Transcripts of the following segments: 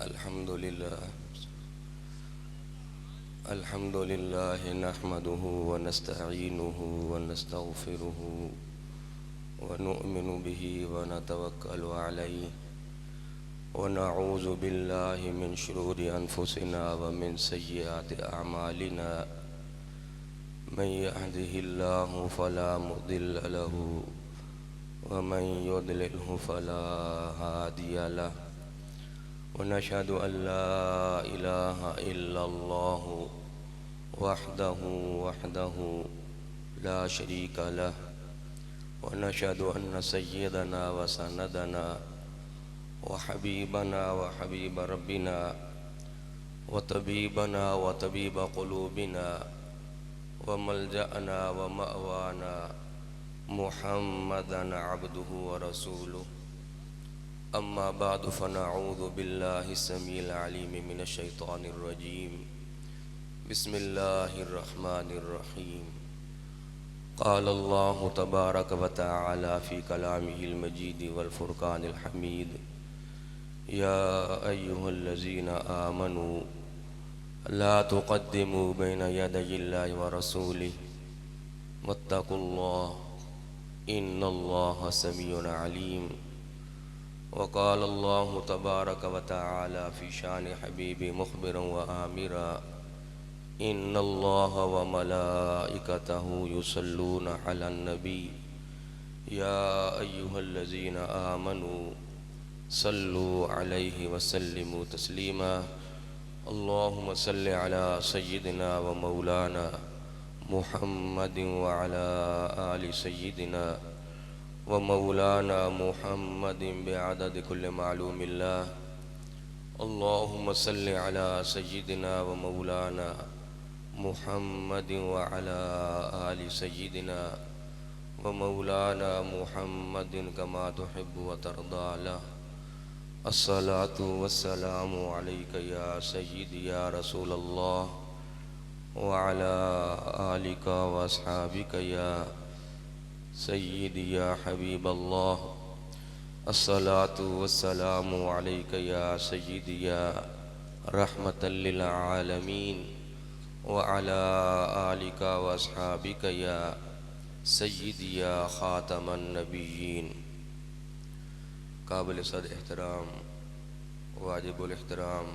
अल्हम्दुलिल्लाह अल्हम्दुलिल्लाह नहमदुहु व नस्तईनुहु व नस्तगफिरुहु व नुअमिनु बिही व नतवक्कलु अलैहि व नऊज़ु बिल्लाहि मिन शुरूरि अनफुसिना व मिन सय्यिआति अअमालिना मन यहदिहिल्लाहु फला मुदिल्ल लहु व मन युद्लिल्हु फला हादिय लहु व नशहदु अल्ला इलाहा इल्लल्लाहु वहदहु ला शरीका लहु व नशहदु अन्न सय्यदना व सनदना व हबीबना व हबीब रब्बिना व तबीबना व तबीब क़ुलूबिना व मल्जअना व मअवाना मुहम्मदन अब्दुहु व रसूलुहु अम्मा बाद फ़नऊज़ु बिल्लाहि समीइल अलीम मिनश शैतानिर रजीम बिस्मिल्लाहिर रहमानिर रहीम क़ाल अल्लाहु तबारक व तआला फ़ी कलामिहिल मजीद वल फ़ुरक़ानिल हमीद या अय्युहल्लज़ीना आमनू ला तुक़द्दिमू बैना यदयिल्लाहि व रसूलिहि वत्तक़ुल्लाह इन्नल्लाहा समीउन अलीम वक़ाल अल्लाहु तबारक व तआला फ़ी शान हबीबी मुख़बिरन व आमिरा इन्नल्लाहा व मलाइकतहु युसल्लूना अलन नबी या अय्युहल्लज़ीना आमनू सल्लु अलैहि व सल्लिमू तस्लीमा अल्लाहुम्मा सल्लि अला सय्यिदिना व मौलाना मुहम्मदिन व अला आलि सय्यिदिना व मौलाना मुहम्मदिन बिअदद कुल्लि मालूमिल्लाह अल्लाहुम्मा सल्लि अला सय्यिदिना व मौलाना मुहम्मदिन व अला आलि सय्यिदिना व मौलाना मुहम्मदिन कमा तुहिब्बु व तर्दा लह अस्सलातु वस्सलामु अलैका या सय्यिदी या रसूलल्लाह व अला आलिका व अस्हाबिका या सय्यिदी या हबीबल्लाह अस्सलातु वस्सलामु अलैका या सय्यिदी या रहमतल लिल आलमीन व अला आलिका व अस्हाबिका या सय्यिदी या खातमन नबिय्यीन। काबिल सद एहतराम वाजिबुल एहतराम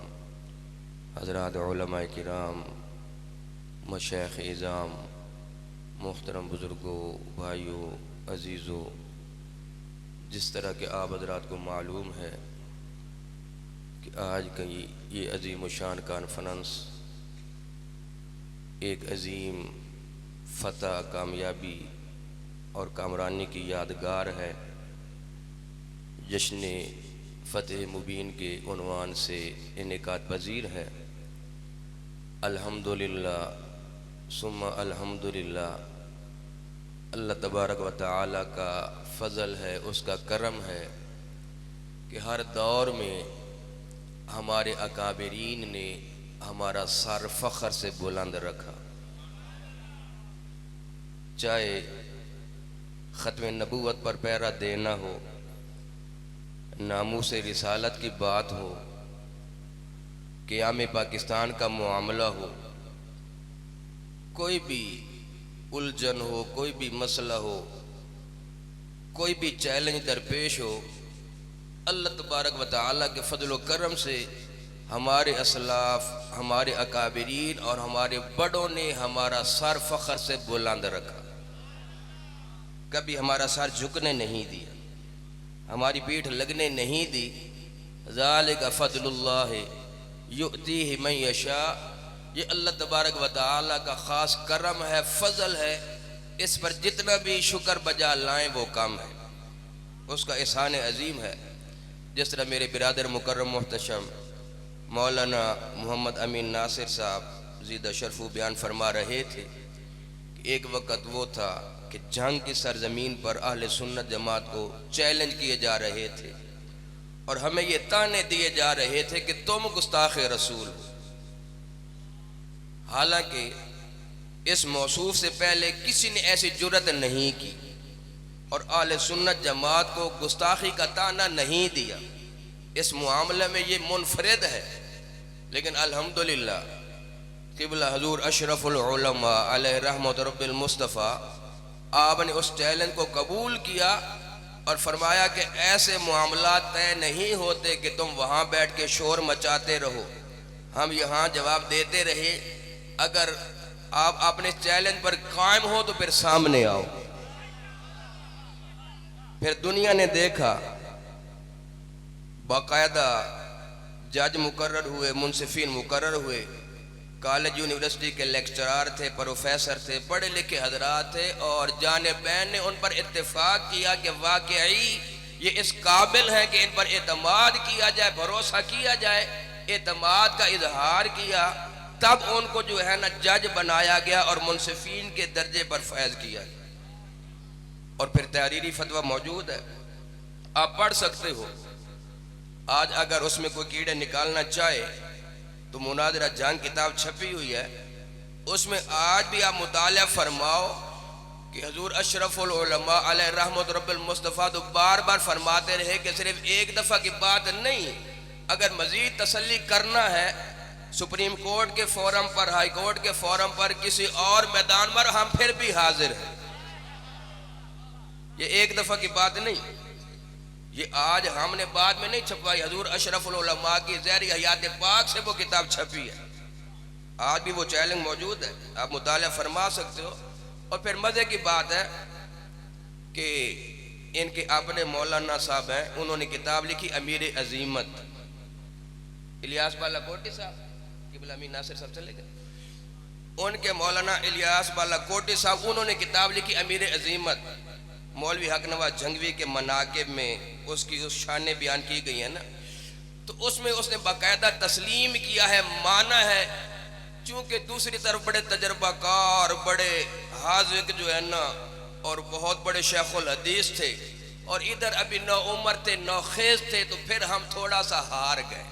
हज़रात उलमाए किराम मशाइख़ इज़ाम मुहतरम बुज़ुर्गों भाइयों अज़ीज़ों, जिस तरह के आप हज़रात को मालूम है कि आज का ये अज़ीम शान कॉन्फ्रेंस एक अज़ीम फ़तह कामयाबी और कामरानी की यादगार है। जश्न फ़तेह मुबीन के उन्वान से इनेकाद पज़ीर है। अल्हम्दुलिल्लाह सुम्मा अल्हम्दुलिल्लाह, अल्लाह तबारक व तआला का फ़ज़ल है, उसका करम है कि हर दौर में हमारे अकाबिरीन ने हमारा सर फ़ख्र से बुलंद रखा। चाहे ख़त्म नबूवत पर पहरा देना हो, नामूस रिसालत की बात हो, क़याम पाकिस्तान का मामला हो, कोई भी उलझन हो, कोई भी मसला हो, कोई भी चैलेंज दरपेश हो, अल्लाह तबारक व तआला के फ़ज़ल व करम से हमारे असलाफ़, हमारे अकाबिरीन और हमारे बड़ों ने हमारा सर फ़ख्र से बुलंद रखा। कभी हमारा सर झुकने नहीं दिया, हमारी पीठ लगने नहीं दी। ज़ालिका फ़ज़लुल्लाह युअतीहि मन यशा, ये अल्लाह तबारक व तआला का ख़ास करम है, फ़ज़ल है। इस पर जितना भी शुक्र बजा लाएं वो कम है, उसका एहसान अज़ीम है। जिस तरह मेरे बिरादर मुकर्रम मुहतशम मौलाना मोहम्मद अमीन नासिर साहब ज़ीदा शरफ़ू बयान फरमा रहे थे कि एक वक़्त वो था कि जंग की सरजमीन पर अहले सुन्नत जमात को चैलेंज किए जा रहे थे और हमें ये ताने दिए जा रहे थे कि तुम गुस्ताख़ रसूल हो। हालांकि इस मौसूफ से पहले किसी ने ऐसी जुर्रत नहीं की और अहले सुन्नत जमात को गुस्ताखी का ताना नहीं दिया। इस मामले में ये मुनफरिद है। लेकिन अल्हम्दुलिल्लाह क़िबला हुज़ूर अशरफुल उलमा अलैहि रहमत रब्बिल मुस्तफ़ा, आपने उस चैलेंज को कबूल किया और फरमाया कि ऐसे मामला तय नहीं होते कि तुम वहाँ बैठ के शोर मचाते रहो, हम यहाँ जवाब देते रहे। अगर आप अपने चैलेंज पर कायम हो तो फिर सामने आओ। फिर दुनिया ने देखा, बाकायदा जज मुकर्रर हुए, मुंसिफिन मुकर्रर हुए, कॉलेज यूनिवर्सिटी के लेक्चरार थे, प्रोफेसर थे, पढ़े लिखे हजरात थे, और जानिबैन ने उन पर इत्तेफाक किया कि वाकई ये इस काबिल हैं कि इन पर एतमाद किया जाए, भरोसा किया जाए। एतमाद का इजहार किया, तब उनको जो है ना जज बनाया गया और मुंसिफिन के दर्जे पर फैज किया गया। और फिर तहरीरी फतवा मौजूद है, आप पढ़ सकते हो। आज अगर उसमें कोई कीड़े निकालना चाहे तो मुनाज़रा जंग किताब छपी हुई है, उसमें आज भी आप मुताला फरमाओ कि हुज़ूर अशरफुल उलमा अलैहि रहमत रब्बिल मुस्तफ़ा तो बार बार फरमाते रहे कि सिर्फ एक दफ़ा की बात नहीं, अगर मज़ीद तसल्ली करना है सुप्रीम कोर्ट के फोरम पर, हाई कोर्ट के फोरम पर, किसी और मैदान पर, हम फिर भी हाजिर हैं। ये एक दफ़ा की बात नहीं, ये आज हमने बाद में नहीं छपवाई, हुज़ूर अशरफुल उलमा की ज़हरी हयात पाक से वो किताब छपी है। आज भी वो चैलेंज मौजूद है, आप मुताला फरमा सकते हो। और फिर मज़े की बात है कि इनके अपने मौलाना साहब हैं, उन्होंने किताब लिखी अमीर अजीमत, इलियास बालाकोटी साहब, क़िबला अमीन नासिर साहब चले गए, उनके मौलाना इलियास बालाकोटी साहब, उन्होंने किताब लिखी अमीर अजीमत। मौलवी हक नवाज जंगवी के मनाकिब में उसकी उस शान बयान की गई है ना, तो उसमें उसने बाकायदा तस्लीम किया है, माना है। चूँकि दूसरी तरफ बड़े तजर्बाकार, बड़े हाज़िक जो है ना, और बहुत बड़े शेखुल हदीस थे, और इधर अभी नौ उम्र थे, नौ खेज थे, तो फिर हम थोड़ा सा हार गए।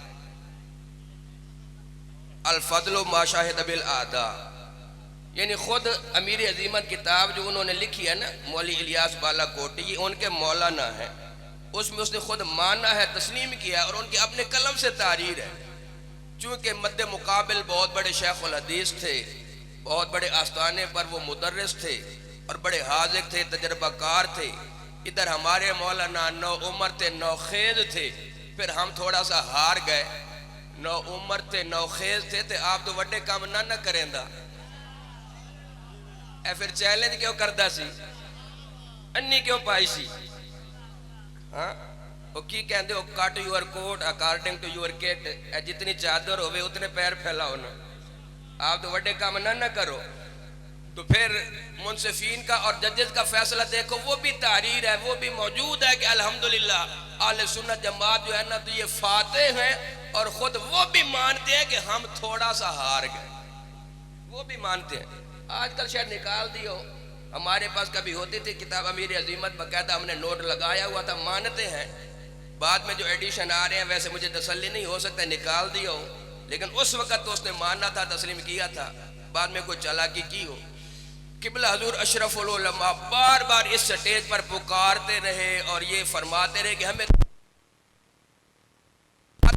अल फज़्लु मा शाहिद बिल आदा, यानी खुद अमीर अजीमत किताब जो उन्होंने लिखी है ना, मौली इलियास बालाकोटी, ये उनके मौलाना है, उसमें उसने खुद माना है, तस्लीम किया है, और उनके अपने कलम से तारीर है। चूँकि मद्दे मुकाबिल बहुत बड़े शेखुल हदीस थे, बहुत बड़े आस्थाने पर वो मुदर्रिस थे और बड़े हाज़िक थे, तजर्बाकार थे। इधर हमारे मौलाना नौ उम्र थे, नौ खेज थे, फिर हम थोड़ा सा हार गए। नौ उम्र थे, नौ खेज थे, तो आप तो वड्डे काम ना करेंदा, ए फिर चैलेंज क्यों करदा सी, अन्नी क्यों पाई सी? हाँ, वो की कहते हो, cut your coat according to your kit, जितनी चादर होवे उतने पैर फैलाओ ना, आप तो बड़े काम ना करो। तो फिर मुंसिफिन का और जजेस का फैसला देखो, वो भी तारीर है, वो भी मौजूद है कि अल्हम्दुलिल्लाह आले सुन्नत जमात जो है ना, तो ये फाते हैं, और खुद वो भी मानते हैं कि हम थोड़ा सा हार गए, वो भी मानते हैं। आजकल शायद निकाल दियो, हमारे पास कभी होती थी किताब अमीर अजीमत, बाकायदा हमने नोट लगाया हुआ था, मानते हैं। बाद में जो एडिशन आ रहे हैं वैसे मुझे तसल्ली नहीं हो सकता, निकाल दियो, लेकिन उस वक्त तो उसने माना था, तस्लीम किया था, बाद में कोई चालाकी की हो। क़िबला हुज़ूर अशरफुल उलमा बार बार इस स्टेज पर पुकारते रहे और ये फरमाते रहे कि हमें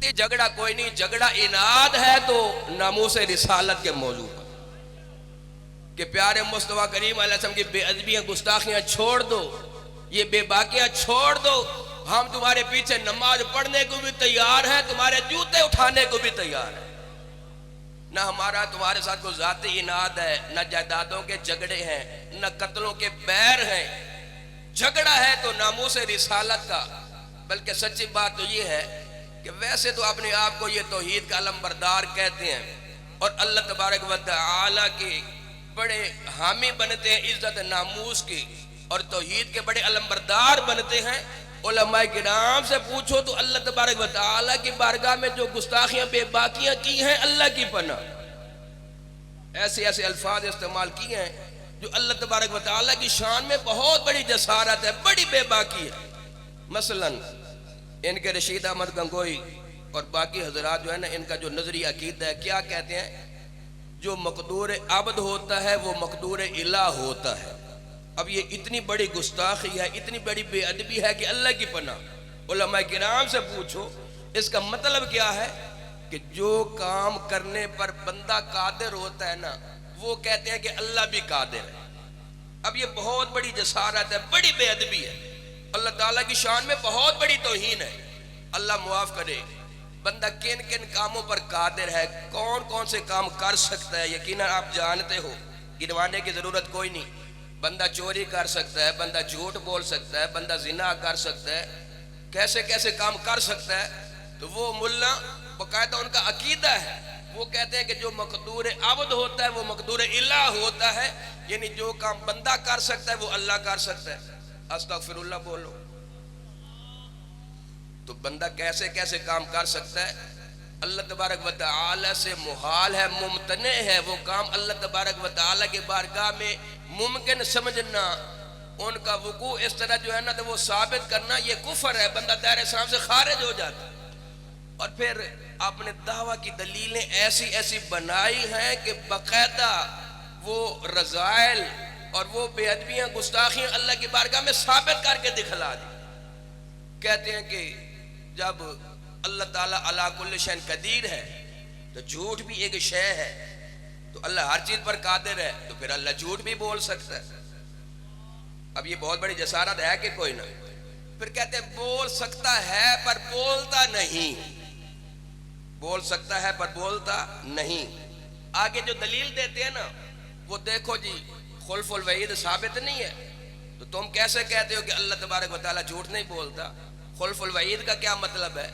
झगड़ा कोई नहीं, झगड़ा इनाद है तो नामूस रिसालत के मौजू पर, कि प्यारे मुस्तफ़ा करीम अलैहिस्सलाम की बेअदबियाँ गुस्ताखियाँ छोड़ दो, ये बेबाकियाँ छोड़ दो, हम तुम्हारे पीछे नमाज पढ़ने को भी तैयार हैं, तुम्हारे जूते उठाने को भी तैयार हैं। न हमारा तुम्हारे साथ कोई ज़ाती इनाद है, न जायदादों के झगड़े हैं, न कत्लों के बैर हैं। झगड़ा है तो नामूस रिसालत का। बल्कि सच्ची बात तो ये है कि वैसे तो अपने आप को ये तौहीद का अलमबरदार कहते हैं और अल्लाह तबारक व तआला के बड़े हामी बनते हैं, इज्जत नामूस की, और तौहीद के बड़े अलमबरदार बनते हैं। उलमाए किराम से पूछो तो अल्लाह तबारक व तआला की बारगाह में जो गुस्ताखियां बेबाकियां की हैं, अल्लाह की पनाह ऐसे ऐसे अल्फाज इस्तेमाल किए हैं जो अल्लाह तबारक व तआला की शान में बहुत बड़ी जसारत है, बड़ी बेबाकी है। मसलन इनके रशीद अहमद गंगोई और बाकी हजरात जो है ना, इनका जो नजरी अकीदा है, क्या कहते हैं, जो मकदूर अब्द होता है वो मकदूर इला होता है। अब ये इतनी बड़ी गुस्ताखी है, इतनी बड़ी बेअदबी है कि अल्लाह की पनाह। उलमा किराम से पूछो, इसका मतलब क्या है कि जो काम करने पर बंदा कादिर होता है ना, वो कहते हैं कि अल्लाह भी कादिर है। अब ये बहुत बड़ी जसारत है, बड़ी बेअदबी है, अल्लाह ताला की शान में बहुत बड़ी तौहीन है। अल्लाह मुआफ करे, बंदा किन किन कामों पर कादिर है, कौन कौन से काम कर सकता है, यकीनन आप जानते हो, गिनवाने की जरूरत कोई नहीं। बंदा चोरी कर सकता है, बंदा झूठ बोल सकता है, बंदा जिना कर सकता है, कैसे कैसे काम कर सकता है। तो वो मुल्ला बाकायदा उनका अकीदा है, वो कहते हैं कि जो मकदूर अब्द होता है वो मकदूर इलाह होता है, यानी जो काम बंदा कर सकता है वो अल्लाह कर सकता है। अस्तगफिरुल्लाह बोलो। तो बंदा कैसे कैसे काम कर सकता है, अल्लाह तबारक व तआला से मुहाल है, मुमतने है वो काम। अल्लाह तबारक व तआला के बारगाह में मुमकिन समझना, उनका वकू इस तरह जो है ना, तो वो साबित करना ये कुफर है, बंदा दायरे इस्लाम से खारिज हो जाता है। और फिर आपने दावा की दलीलें ऐसी ऐसी बनाई हैं कि बाकायदा वो रज़ाइल और वो बेअदबियां गुस्ताखियां अल्लाह की बारगाह में साबित करके दिखला दी। कहते हैं कि जब अल्लाह ताला अला कुल्ल शैइन कदीर है, तो झूठ भी एक शय है, तो अल्लाह हर चीज पर कादिर है, तो फिर अल्लाह झूठ भी बोल सकता है। अब ये बहुत बड़ी जसारत है कि कोई ना। फिर कहते हैं बोल सकता है पर बोलता नहीं, बोल सकता है पर बोलता नहीं। आगे जो दलील देते हैं ना, वो देखो जी खुल्फुल वईद साबित नहीं है, तो तुम कैसे कहते हो कि अल्लाह तबारक व तआला झूठ नहीं बोलता। खुल्फुल वईद का क्या मतलब है?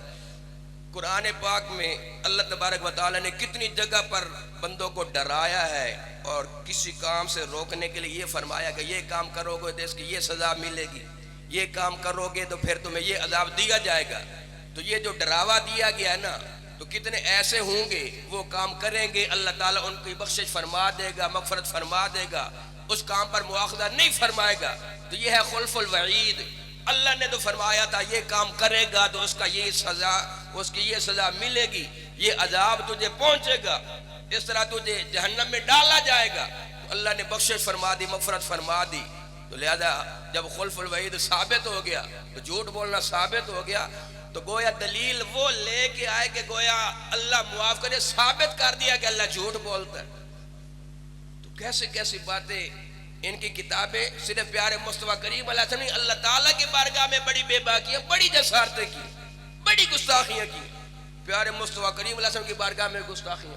कुरान पाक में अल्लाह तबारक व तआला ने कितनी जगह पर बंदों को डराया है और किसी काम से रोकने के लिए ये फरमाया कि ये काम करोगे तो इसकी ये सजा मिलेगी, ये काम करोगे तो फिर तुम्हें ये अजाब दिया जाएगा। तो ये जो डरावा दिया गया है ना, तो कितने ऐसे होंगे वो काम करेंगे, अल्लाह ताला उनकी बख्शिश फरमा देगा, मगफरत फरमा देगा, उस काम पर मुआखजा नहीं फरमाएगा। तो ये है खुल्फुल वईद। अल्लाह ने तो फरमाया था ये काम करेगा तो उसका ये सजा, उसकी ये सजा मिलेगी, ये अजाब तुझे पहुंचेगा, इस तरह तुझे जहन्नम में डाला जाएगा। तो अल्लाह ने बख्शिश फरमा दी, मगफरत फरमा दी। तो लिहाजा जब खुल्फुल वईद साबित हो गया तो झूठ बोलना साबित हो गया। तो गोया दलील वो लेके आए कि गोया अल्लाह मुआफ करे, साबित कर दिया कि अल्लाह झूठ बोलता है। तो कैसे कैसी बातें इनकी किताबें। सिर्फ प्यारे मुस्तफा करीम अलैहि नहीं, अल्लाह ताला के बारगाह में बड़ी बेबाकियां, बड़ी जसारतें की, बड़ी गुस्ताखियां की। प्यारे मुस्तफा करीम अलैहि की बारगाह में गुस्ताखियां,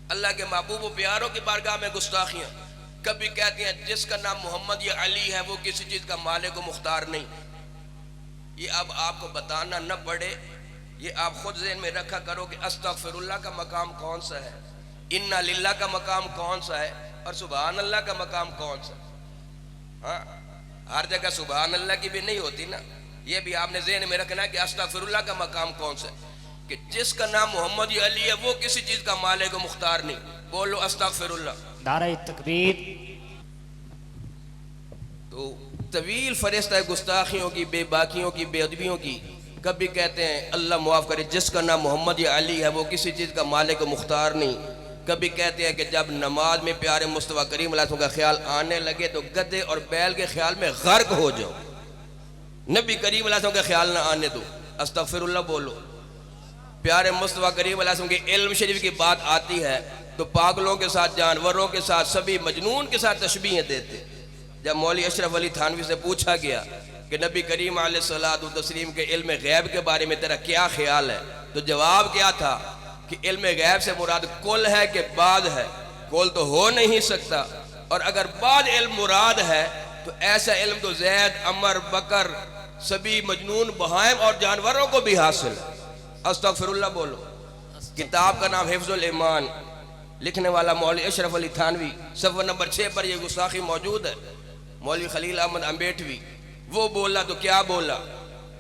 अल्लाह के महबूब प्यारों की बारगाह में गुस्ताखियां। कभी कहते हैं जिसका नाम मोहम्मद या अली है वो किसी चीज का मालिक व मुख्तार नहीं। ये अब आपको बताना न पड़े, ये आप खुद ज़हन में रखा करो कि अस्तगफिरुल्लाह का मकाम कौन सा है, इन्ना लिल्लाह का मकाम कौन सा है और सुभान अल्लाह का मकाम कौन सा। हाँ, हर जगह सुभान अल्लाह की भी नहीं होती ना, ये भी आपने ज़हन में रखना है कि अस्तगफिरुल्लाह का मकाम कौन सा है, कि जिसका नाम मोहम्मद या अली है वो किसी चीज का मालिक व मुख्तार नहीं। बोलो अस्तगफिरुल्लाह। नारे तकबीर। तो तवील फरिश्ता है गुस्ताखियों की, बेबाकियों की, बेअदबियों की। कभी कहते हैं अल्लाह मुआफ़ करे जिसका नाम मोहम्मद या अली है वो किसी चीज़ का मालिक मुख्तार नहीं। कभी कहते हैं कि जब नमाज में प्यारे मुस्तफ़ा करीम अलैहि का ख्याल आने लगे तो गधे और बैल के ख्याल में गर्क हो जाओ, नबी करीम अलैहि का ख्याल ना आने दो। अस्तगफिरुल्लाह बोलो। प्यारे मुस्तफ़ा करीम अलैहि के इल्म शरीफ की बात आती है तो पागलों के साथ, जानवरों के साथ, सभी मजनून के साथ तशबीहें देते। जब मौलवी अशरफ अली थानवी से पूछा गया कि नबी करीम अलैहिस्सलातु तस्लीम के इल्म गैब के बारे में तेरा क्या ख्याल है, तो जवाब क्या था कि इल्म गैब से मुराद कुल है कि बाद है। कुल तो हो नहीं सकता, और अगर बाद इल्म मुराद है तो ऐसा इल्म तो जैद, अमर, बकर, सभी मजनून बहाइम और जानवरों को भी हासिल है। अस्तगफिरुल्लाह बोलो। किताब का नाम हिफ्जुल ईमान, लिखने वाला मौलवी अशरफ अली थानवी, सफ़र नंबर 6 पर यह गुस्ताखी मौजूद है। मौलवी खलील अहमद अम्बेटवी वो बोला तो क्या बोला,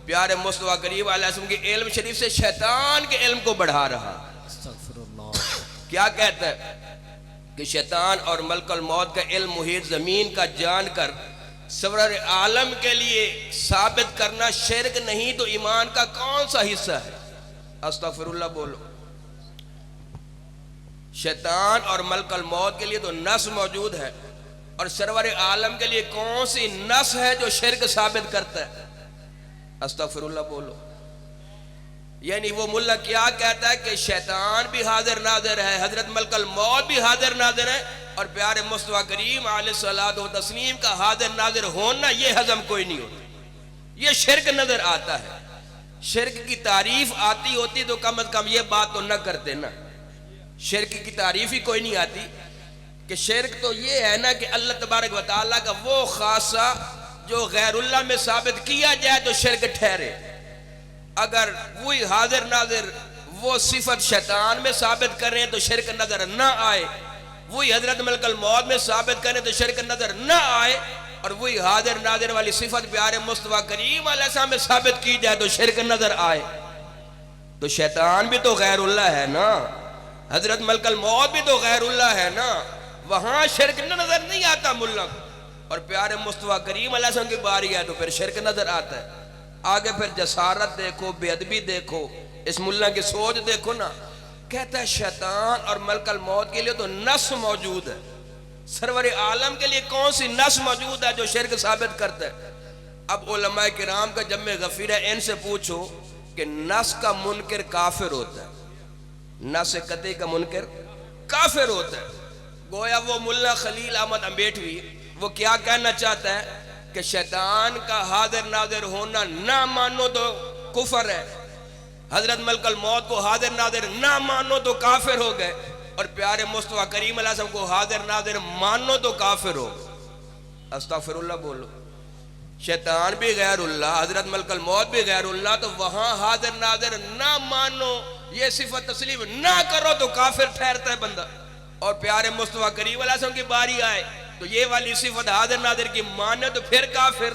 प्यारे मुस्तफ़ा करीम अलैहि के इल्म शरीफ से शैतान के इल्म को बढ़ा रहा। क्या कहता है कि शैतान और मलकुल मौत का इल्म मुहीत ज़मीन का जानकर सरवर आलम के लिए साबित करना शिर्क नहीं तो ईमान का कौन सा हिस्सा है। अस्तगफिरुल्लाह बोलो। शैतान और मलकुल मौत के लिए तो नस मौजूद है, और सरवर आलम के लिए कौन सी नस है जो शिर्क साबित करता है। अस्तगफिरुल्लाह बोलो। यानी वो मुल्ला क्या कहता है कि शैतान भी हाजिर नाजिर है, हजरत मलकल मौत भी हाजिर नाजिर है, और प्यारे मुस्तफा करीम अलैहिस्सलात व तस्लीम का हाजिर नाजिर होना ये हजम कोई नहीं होता। ये शिरक नजर आता है। शिरक की तारीफ आती होती तो कम अज कम ये बात तो न करते ना। शिरक की तारीफ ही कोई नहीं आती कि शिरक तो ये है ना कि अल्लाह तबारक व तआला का वो खासा जो गैरुल्लाह में साबित किया जाए तो शिरक ठहरे। अगर वही हाजिर नाजिर वो सिफत शैतान में साबित करें तो शिरक नजर न आए, वही हजरत मलकल मौत में साबित करें तो शिरक नजर न आए, और वही हाजिर नाजिर वाली सिफत प्यारे मुस्तफा करीम अलैहिस्सलाम में साबित की जाए तो शिरक नजर आए। तो शैतान भी तो गैरुल्लाह है ना, हजरत मलकल मौत भी तो गैरुल्लाह है ना, वहां शिरक नजर नहीं आता मुल्ला, और प्यारे मुस्तफा करीम अलैहिस्सलाम की बारी है तो फिर शिरक नजर आता है। आगे फिर जसारत देखो, बेअदबी देखो, इस मुल्ला की सोच देखो ना। कहता है शैतान और मलकल मौत के लिए तो नस मौजूद है, सरवर आलम के लिए कौन सी नस मौजूद है जो शिरक साबित करता है। अब उलमाए किराम का जब में गफीर है, इनसे पूछो कि नस का मुनकर काफिर होता है, नस कते का मुनकर काफिर होता है। गोया वो मुल्ला खलील अहमद अम्बेडवी वो क्या कहना चाहता है कि शैतान का हाजिर नाजिर होना ना मानो तो कुफर है, हजरत मलकल मौत को हाजिर नाजिर ना मानो तो काफिर हो गए, और प्यारे मुस्तफा करीम अलैहिस्सलाम को हाजिर नाजिर मानो तो काफिर हो। अस्तगफिरुल्लाह बोलो। शैतान भी गैरुल्लाह, हजरत मलकल मौत भी गैरुल्लाह, तो वहां हाजिर नाजिर ना मानो, ये सिफत तस्लीम ना करो तो काफिर ठहरता है बंदा। और प्यारे मुस्तफा करीम अलैहिस्सलाम की बारी आए तो ये वाली सिफत हाजिर नाजिर की माने तो फिर काफिर।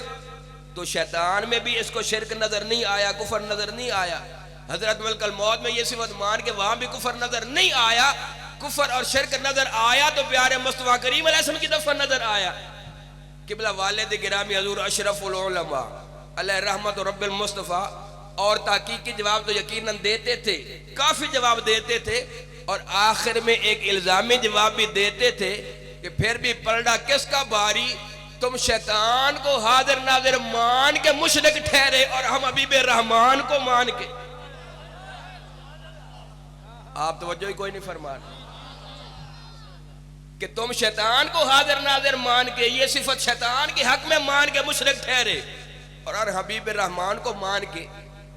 तो शैतान में भी इसको शिरक नजर नहीं आया, कुफर नजर नहीं आया। हजरत मलकल मौत में ये सिफत मान के वहां भी कुफर नजर नहीं आया। कुफर और शिरक नजर आया तो प्यारे मुस्तफा करीम अलैहिस्सलाम की दफा नजर आया। किबला वालिद गिरामी हजूर अशरफुल उलमा अलैहि रहमत रब्बिल मुस्तफा और ताकीकी जवाब तो यकीनन देते थे, काफी जवाब देते थे, और आखिर में एक इल्जामी जवाब भी देते थे कि फिर भी पलड़ा किसका भारी, तुम शैतान को हाजिर नाजिर मान के मुशरिक ठहरे और हम हबीब रहमान को मान के। आप तवज्जो ही कोई नहीं फरमा रहे कि तुम शैतान को हाजिर नाजिर मान के, ये सिफत शैतान के हक में मान के मुशरिक ठहरे, और हबीब रहमान को मान के।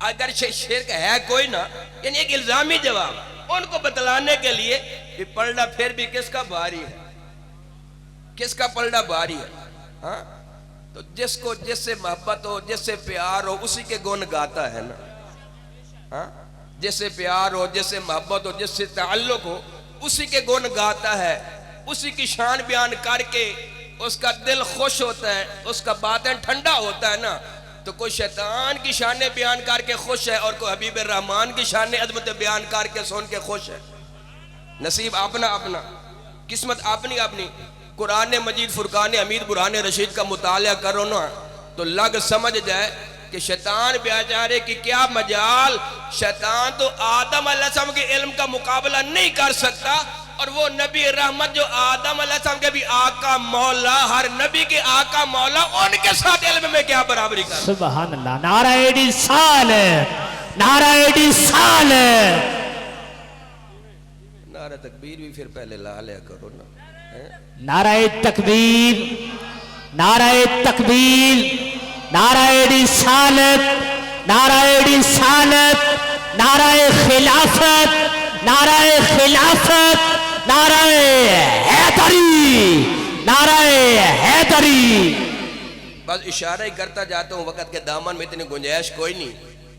अगर शिरक है कोई ना, यानी एक इल्जामी जवाब उनको बतलाने के लिए कि पलड़ा फिर भी किसका भारी है, किसका पलड़ा भारी है। हाँ, तो जिसको जिससे मोहब्बत हो, जिससे प्यार हो, उसी के गुण गाता है ना। हाँ, जिससे प्यार हो, जिससे मोहब्बत हो, जिससे ताल्लुक हो, उसी के गुण गाता है, उसी की शान बयान करके उसका दिल खुश होता है, उसका बातिन ठंडा होता है ना। तो कोई शैतान की शान बयान करके खुश है और कोई हबीब रहमान की शान अजमत बयान करके सुन के खुश है। नसीब अपना अपना, किस्मत अपनी अपनी। कुरान मजीद फुरकान हमीद बुरहान रशीद का मुताला करो ना तो लग समझ जाए कि शैतान बेचारे की क्या मजाल। शैतान तो आदम अलैहिस्सलाम के इल्म का मुकाबला नहीं कर सकता, और वो नबी रहमत जो आदम अलैहिस्सलाम के भी आका मौला, हर नबी के आका मौला, उनके साथ इल्म में क्या बराबरी कर। सुभान अल्लाह, नाराए रिसालत, नाराए रिसालत, नारा तकबीर भी फिर पहले ला लिया करो ना। नाराए तकबीर, नाराए तकबीर, नाराए रिसालत, नाराए रिसालत, नाराए खिलाफत, नाराए खिलाफत, नाराए हैदरी, नाराए हैदरी। बस इशारा ही करता जाता हूँ, वक़्त के दामन में इतनी गुंजाइश कोई नहीं।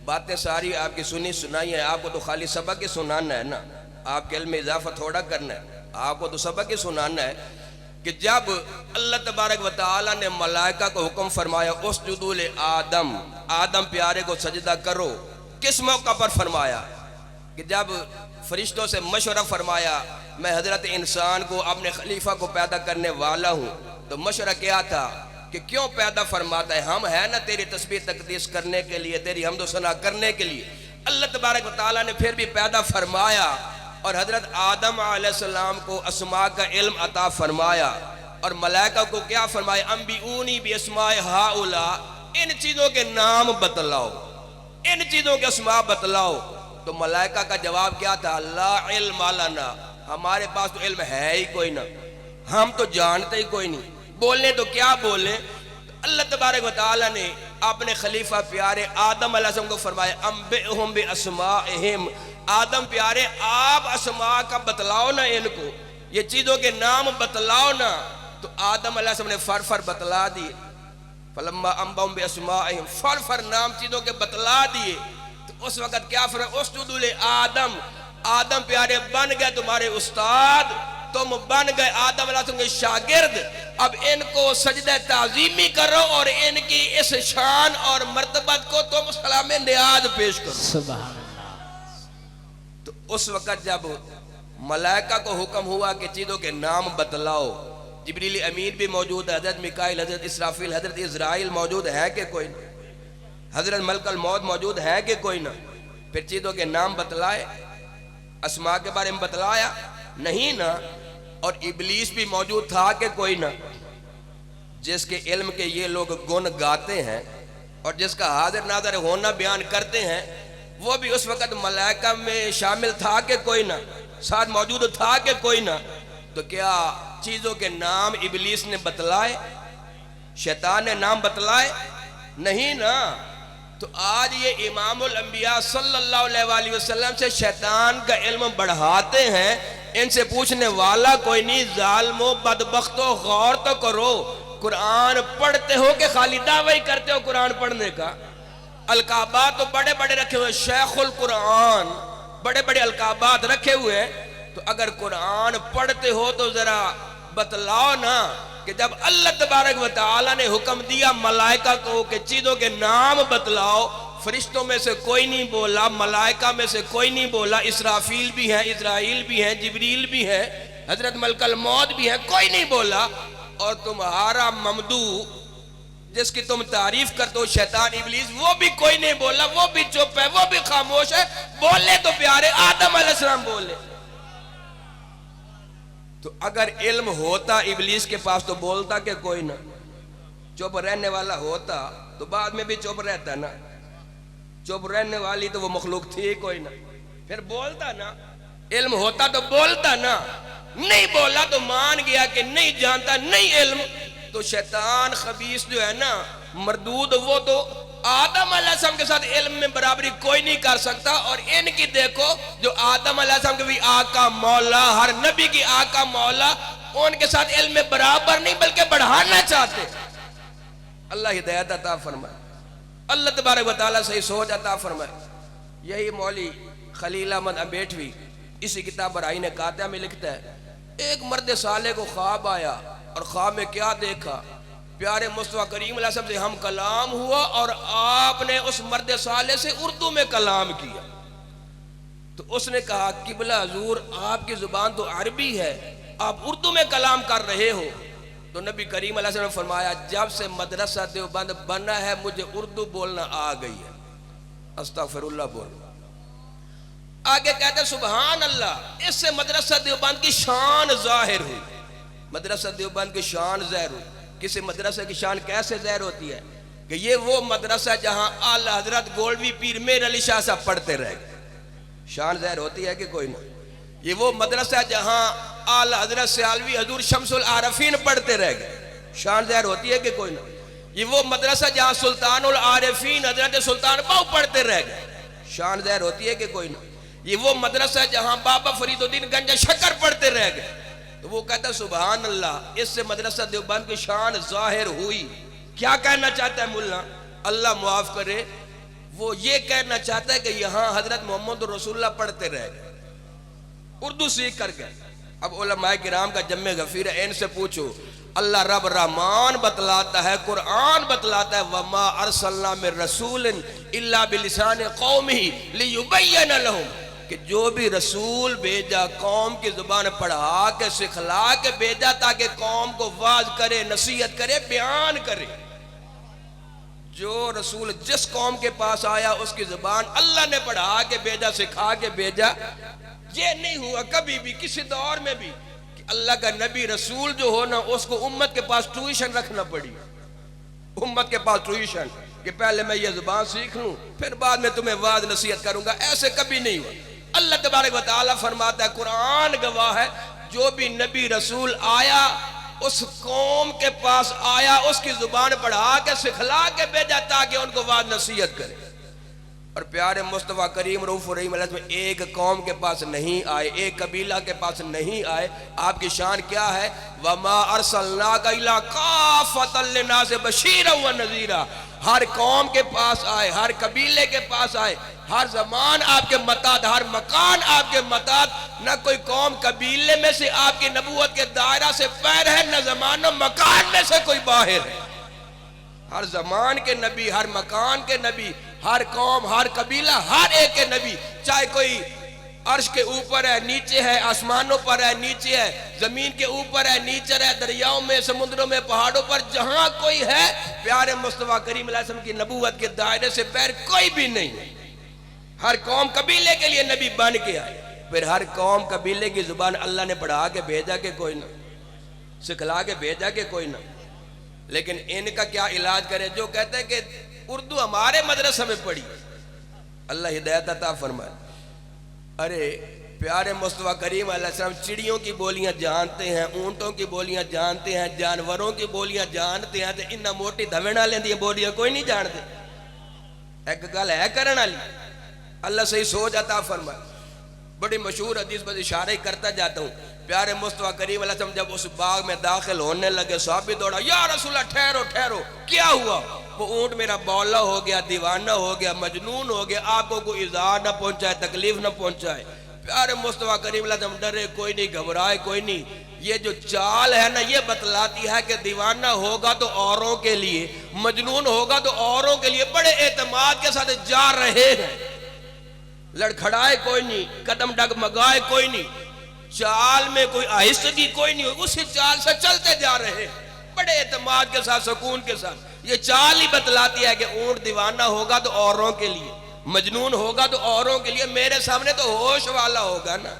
बातें सारी आपकी सुनी सुनाई है, आपको तो खाली सबक ही सुनाना है ना, आपके इल्म में इजाफा थोड़ा करना है, आपको तो सबक ही सुनाना है कि जब अल्लाह तबारक व तआला ने मलाइका को हुक्म फरमाया उसजुदू ले आदम, आदम प्यारे को सजदा करो, किस मौका पर फरमाया कि जब फरिश्तों से मशवरा फरमाया मैं हजरत इंसान को अपने खलीफा को पैदा करने वाला हूँ, तो मशवरा क्या था कि क्यों पैदा फरमाता है, हम है ना तेरी तस्बीह तकदीस करने के लिए, तेरी हम्दो सना करने के लिए। अल्लाह तबारक व तआला ने फिर भी पैदा फरमाया और हजरत आदम अलैहिस्सलाम को अस्मा का इल्म अता फरमाया, और मलाइका को क्या फरमाया, अंबिऊनी बि अस्माए हाउला, इन चीजों के नाम बतलाओ, इन चीजों के अस्मा बतलाओ। तो मलाइका का जवाब क्या था? ला इल्म लना, हमारे पास तो इल्म है ही कोई ना, हम तो जानते ही कोई नहीं, बोलने तो क्या बोले। अल्लाह तबारक व तआला ने अपने खलीफा प्यारे आदम अलैहिस्सलाम को फरमाया अम्बिहुम बिअस्माइहिम, आदम प्यारे आप अस्मा का बतलाओ ना, इनको ये चीजों के नाम बतलाओ ना। तो आदम अलैहिस्सलाम ने फर फर बतला दिए, फलम्मा अम्बिहुम बिअस्माइहिम, फर फर नाम चीजों के बतला दिए। तो उस वक्त क्या फरमाया? उस्जुदू ले आदम, आदम प्यारे बन गए तुम्हारे उस्ताद, तुम बन गए आदम अलैहिस्सलाम के शागिर्द, अब इनको सजदा ताज़ीमी करो और इनकी इस शान और मर्तबत को तुम सलाम नियाज पेश करो। सुभान अल्लाह। तो उस वक्त जब मलाइका को हुक्म हुआ कि चीज़ों के नाम बतलाओ, जिब्रील अमीन भी मौजूद है, हजरत मिकाइल, हजरत इसराफील, हजरत इज़राइल मौजूद है कि कोई ना, हजरत मलकल मौत मौजूद है कि कोई ना, फिर चीज़ों के नाम बतलाए, अस्मा के बारे में बतलाया नहीं ना। और इबलीस भी मौजूद था कि कोई ना, जिसके इल्म के ये लोग गुण गाते हैं और जिसका हाजिर नाज़र होना बयान करते हैं, वो भी उस वक्त मलाइका में शामिल था कि कोई ना, साथ मौजूद था कि कोई ना। तो क्या चीज़ों के नाम इबलीस ने बतलाए, शैतान ने नाम बतलाए? नहीं ना। तो आज ये इमामुल अंबिया सल्लल्लाहु अलैहि वसल्लम से शैतान का इल्म बढ़ाते हैं, इनसे पूछने वाला कोई नहीं। जालिमो बदबख्तो, गौर तो करो, कुरान पढ़ते हो कि खाली दावा ही करते हो कुरान पढ़ने का? अलकाबात तो बड़े बड़े रखे हुए, शेखुल कुरान, बड़े बड़े अलकाबात रखे हुए हैं। तो अगर कुरान पढ़ते हो तो जरा बतलाओ ना कि जब अल्लाह तबारक व तआला ने हुक्म दिया मलाइका को कि चीजों के नाम बतलाओ, फरिश्तों में से कोई नहीं बोला, मलाइका में से कोई नहीं बोला, इसराफील भी है, इज़राइल भी है, जिब्रील भी है, हजरत मलकल मौत भी है, कोई नहीं बोला। और तुम्हारा ममदू जिसकी तुम तारीफ करते हो शैतान इबलीस, वो भी कोई नहीं बोला, वो भी चुप है, वो भी खामोश है। बोले तो प्यारे आदम अलैहिस्सलाम बोले। तो अगर इल्म होता इबलीस के पास तो बोलता कि कोई ना, चुप रहने वाला होता तो बाद में भी चुप रहता ना, चुप रहने वाली तो वो मखलूक थी कोई ना, फिर बोलता ना, इल्म होता तो बोलता ना, नहीं बोला तो मान गया कि नहीं जानता, नहीं इल्म। तो शैतान खबीस जो है ना मरदूद, वो तो आदम अलैहिस्सलाम के साथ इल्म में बराबरी कोई नहीं कर सकता। और इनकी देखो, जो आदम अलैहिस्सलाम के भी आका मौला, हर नबी की आका मौला, उनके साथ इल्म में बराबर नहीं बल्कि बढ़ाना चाहते। अल्लाह हिदायत अता फरमाए, अल्लाह तबारक व तआला सही सोच अता फरमाए। यही मौली खलील अहमद अम्बेठवी इसी किताब बराई ने कातिया में लिखता है, एक मर्द साले को ख्वाब आया और ख्वाब में क्या देखा? प्यारे मुस्तफा करीम अलैहिस्सलाम से हम कलाम हुआ और आपने उस मर्द साले से उर्दू में कलाम किया। तो उसने कहा किबला हुजूर, आपकी जुबान तो अरबी है, आप उर्दू में कलाम कर रहे हो। तो नबी करीम अलैहिस्सलाम ने फरमाया, जब से मदरसा देवबंद बना है मुझे उर्दू बोलना आ गई है। अस्तगफिरुल्लाह बोलो। आगे कहते सुभान अल्लाह, इससे मदरसा देवबंद की शान जाहिर हुई, मदरसा देवबंद की शान ज़ाहिर हुई। किसी मदरसा की शान कैसे ज़ाहिर होती है कि ये वो मदरसा जहां आला हजरत गोल्डवी पीर मेर अली शाह साहब पढ़ते रहे, शान ज़ाहिर होती है कि कोई ना। ये वो मदरसा जहां आला हजरत सियालवी हजूर शम्सुल आरफीन पढ़ते रह गए, शान ज़ाहिर होती है कि कोई ना। ये वो मदरसा जहां सुल्तानुल आरफीन हजरत सुल्तान बाहू पढ़ते रह गए, शान ज़ाहिर होती है कि कोई ना। ये वो मदरसा जहां बाबा फरीदुद्दीन गंज शक्कर पढ़ते रह गए। तो वो कहता सुभान अल्लाह, इससे मदरसा देवबंद की शान जाहिर हुई। क्या कहना चाहता है मुल्ला, अल्लाह मुआफ करे, वो ये कहना चाहता है कि यहाँ हजरत मोहम्मद रसूलुल्लाह पढ़ते रह गए, उर्दू सीख कर गए। अब उलमाए किराम का जम्मे गफीर है, इनसे पूछो, अल्लाह रब रहमान बतलाता है, कुरान बतलाता है, वमा अरसलना मिर रसूलिन इल्ला बिलिसान कौमिही लियुबय्यिन लहुम, कि जो भी रसूल भेजा कौम की जुबान पढ़ा के सिखला के भेजा ताकि कौम को वाज करे, नसीहत करे, बयान करे। जो रसूल जिस कौम के पास आया उसकी जुबान अल्लाह ने पढ़ा के भेजा, सिखा के भेजा। ये नहीं हुआ कभी भी किसी दौर में भी कि अल्लाह का नबी रसूल जो हो ना उसको उम्मत के पास ट्यूशन रखना पड़ी, उम्मत के पास ट्यूशन। कि पहले मैं ये जुबान सीख लूं फिर बाद में तुम्हें वाद नसीहत करूंगा, ऐसे कभी नहीं हुआ। अल्लाह तबारक व तआला फरमाता है, कुरान गवाह है, जो भी नबी रसूल आया उस कौम के पास आया, उसकी जुबान पढ़ा के सिखला के भेजा ताकि उनको वाद नसीहत करे। और प्यारे मुस्तफ़ा करीम रऊफ़ रहीम में एक कौम के पास नहीं आए, एक कबीला के पास नहीं आए। आपकी शान क्या है? वमा अरसलनाका इल्ला काफ़तल लिन्नास बशीरन व नज़ीरा। हर कौम के पास आए, हर कबीले के पास आए, हर जमान आपके मताद, हर मकान आपके मताद। न कोई कौम कबीले में से आपकी नबूवत के दायरा से पैर है, न जमान मकान में से कोई बाहर है। हर जमान के नबी, हर मकान के नबी, हर कौम, हर कबीला, हर एक के नबी, चाहे कोई अर्श के ऊपर है, नीचे है, आसमानों पर है, नीचे है, जमीन के ऊपर है, नीचे है, दरियाओं में, समुद्रों में, पहाड़ों पर, जहां कोई है, प्यारे मुस्तफा करीम अलैहि सल्लम की नबूवत के दायरे से पैर कोई भी नहीं। हर कौम कबीले के लिए नबी बन के आए। फिर हर कौम कबीले की जुबान अल्लाह ने पढ़ा के भेजा के कोई ना, सिखला के भेजा के कोई ना। लेकिन इनका क्या इलाज करे? जो कहते हैं कि उर्दू हमारे मदरसे में पढ़ी, अल्लाह हिदायत अता फरमाए। अरे प्यारे मुस्तफा करीम अलैहिस्सलाम चिड़ियों की बोलियां जानते हैं, ऊंटों की बोलियां जानते हैं, जानवरों की बोलियां जानते हैं, तो इन्ना मोटी धवेण वाले दी बोलियां कोई नहीं जानते। एक गल है करने वाली, अल्लाह सही सोच अता फरमाए। बड़ी मशहूर हदीस पर इशारा ही करता जाता हूँ। प्यारे मुस्तफा करीम अलैहिस्सलाम जब उस बाग में दाखिल होने लगे, साहबी दौड़ा, या रसूलल्लाह ठहरो ठहरो, क्या हुआ? वो ऊंट मेरा बौला हो गया, दीवाना हो गया, मजनून हो गया, आपको कोई इज़ार ना पहुंचाए, तकलीफ ना पहुंचाए। प्यारे मुस्तफा करीम अलैहिस्सलाम डरे कोई नहीं, घबराए कोई नहीं। ये जो चाल है ना, ये बतलाती है कि दीवाना होगा तो औरों के लिए, मजनून होगा तो औरों के लिए। बड़े एतमाद के साथ जा रहे हैं, लड़खड़ाए कोई नहीं, कदम डगमगाए कोई नहीं, चाल में कोई आहिस्तगी कोई नहीं, उसी चाल से चलते जा रहे हैं बड़े एतमाद के साथ, सुकून के साथ। ये चाल ही बतलाती है कि ऊंट दीवाना होगा तो औरों के लिए, मजनून होगा तो औरों के लिए, मेरे सामने तो होश वाला होगा ना,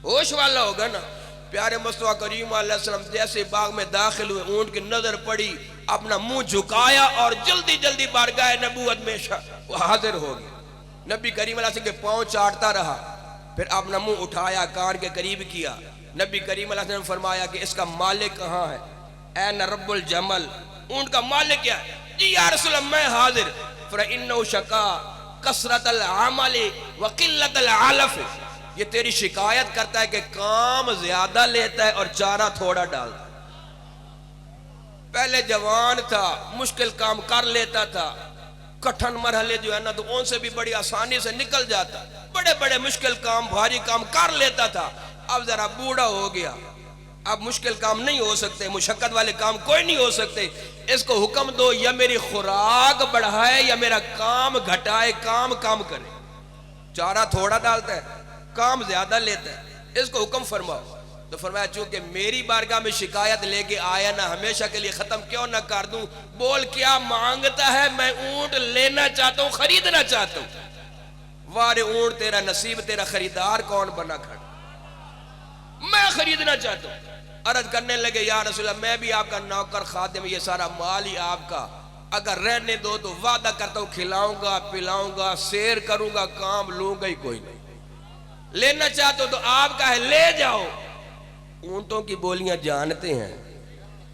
होश वाला होगा ना। प्यारे मुस्तफा करीम अलैहिस्सलाम जैसे बाग में दाखिल हुए, ऊंट की नजर पड़ी, अपना मुंह झुकाया और जल्दी जल्दी बारगाह नबूवत में वो हाजिर हो गया। नबी करीम अलैहिस्सलाम के पांव चाटता रहा, फिर अपना मुंह उठाया, कान के करीब किया। नबी करीम अलैहिस्सलाम ने फरमाया कि इसका मालिक कहाँ है? ऐन रब्बुल जमल, ऊंट का मालिक क्या है? जी या रसूल अल्लाह मैं हाजिर। फइन्नहु शका कसरतल अमली व किल्लतल अलफ। ये तेरी शिकायत करता है कि काम ज्यादा लेता है और चारा थोड़ा डालता। पहले जवान था, मुश्किल काम कर लेता था, कठिन मरहले जो है ना तो उनसे भी बड़ी आसानी से निकल जाता, बड़े बड़े मुश्किल काम, भारी काम कर लेता था। अब जरा बूढ़ा हो गया, अब मुश्किल काम नहीं हो सकते, मुशक्कत वाले काम कोई नहीं हो सकते। इसको हुक्म दो या मेरी खुराक बढ़ाए या मेरा काम घटाए, काम काम करे। चारा थोड़ा डालता है, काम ज्यादा लेता है, इसको हुक्म फरमाओ। तो फरमाया चूंकि मेरी बारगाह में शिकायत लेके आया ना, हमेशा के लिए खत्म क्यों ना कर दूं। बोल क्या मांगता है? मैं ऊंट लेना चाहता हूं, खरीदना चाहता हूं। वारे ऊंट तेरा नसीब, तेरा खरीदार कौन बना खड़ा? मैं खरीदना चाहता हूं। अर्ज करने लगे, या रसूल अल्लाह मैं भी आपका नौकर खादिम, ये सारा माल ही आपका, अगर रहने दो तो वादा करता हूं खिलाऊंगा पिलाऊंगा, शेर करूंगा, काम लूंगा ही कोई नहीं। लेना चाहते हो तो आपका है, ले जाओ। ऊंटों की बोलियां जानते हैं,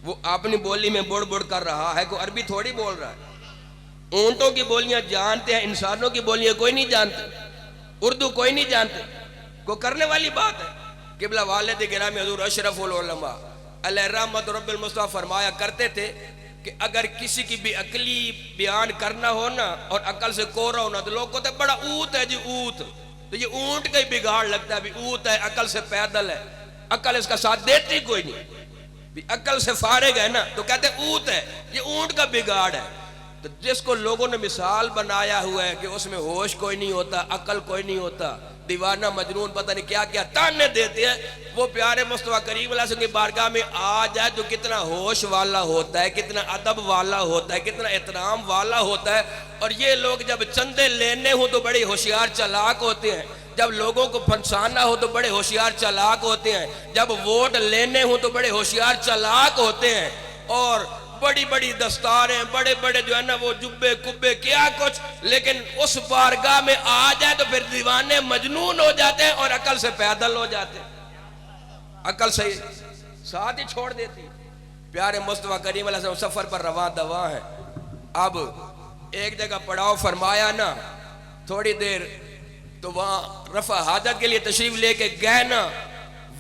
वो अपनी बोली में बुड़ बुड़ कर रहा है, कोई अरबी थोड़ी बोल रहा है। ऊंटों की बोलियां जानते हैं, इंसानों की बोलियां कोई नहीं जानते, उर्दू कोई नहीं जानते। को करने वाली बात है। किबला वालिद गिरामी हुजूर अशरफुल उलमा अलैहि रहमत रब्बिल मुस्तफा फरमाया करते थे कि अगर किसी की भी अकली बयान करना हो ना और अकल से कोरा होना, तो लोग कहते बड़ा ऊत है जी ऊत, तो ये ऊंट का ही बिगाड़ लगता है। भी ऊत है, अकल से पैदल है, अकल इसका साथ देती कोई नहीं, भी अकल से फारिग है ना, तो कहते ऊत है, ये ऊंट का बिगाड़ है। तो जिसको लोगों ने मिसाल बनाया हुआ है कि उसमें होश कोई नहीं होता, अकल कोई नहीं होता, दीवाना मजनून पता नहीं क्या क्या ताने देते हैं, वो प्यारे मुस्तफा करीम अलैहि सल्लम की बारगाह में आ जाए तो कितना होश वाला होता है, कितना अदब वाला होता है, कितना एहतराम वाला होता है। और ये लोग जब चंदे लेने हो तो बड़े होशियार चालाक होते हैं, जब लोगों को फंसाना हो तो बड़े होशियार चालाक होते हैं, जब वोट लेने हो तो बड़े होशियार चालाक होते हैं, और बड़ी बड़ी दस्तारें, बड़े बड़े जो है ना वो जुब्बे कुब्बे क्या कुछ, लेकिन उस बारगाह में आ जाए तो फिर दीवाने मजनून हो जाते हैं और अकल से पैदल हो जाते हैं, अकल से साथ ही छोड़ देती। प्यारे मुस्तफा करीम अलैहि सफर पर रवा दवा है। अब एक जगह पड़ाव फरमाया ना, थोड़ी देर तो वहां रफा हाजत के लिए तशरीफ लेके गए ना,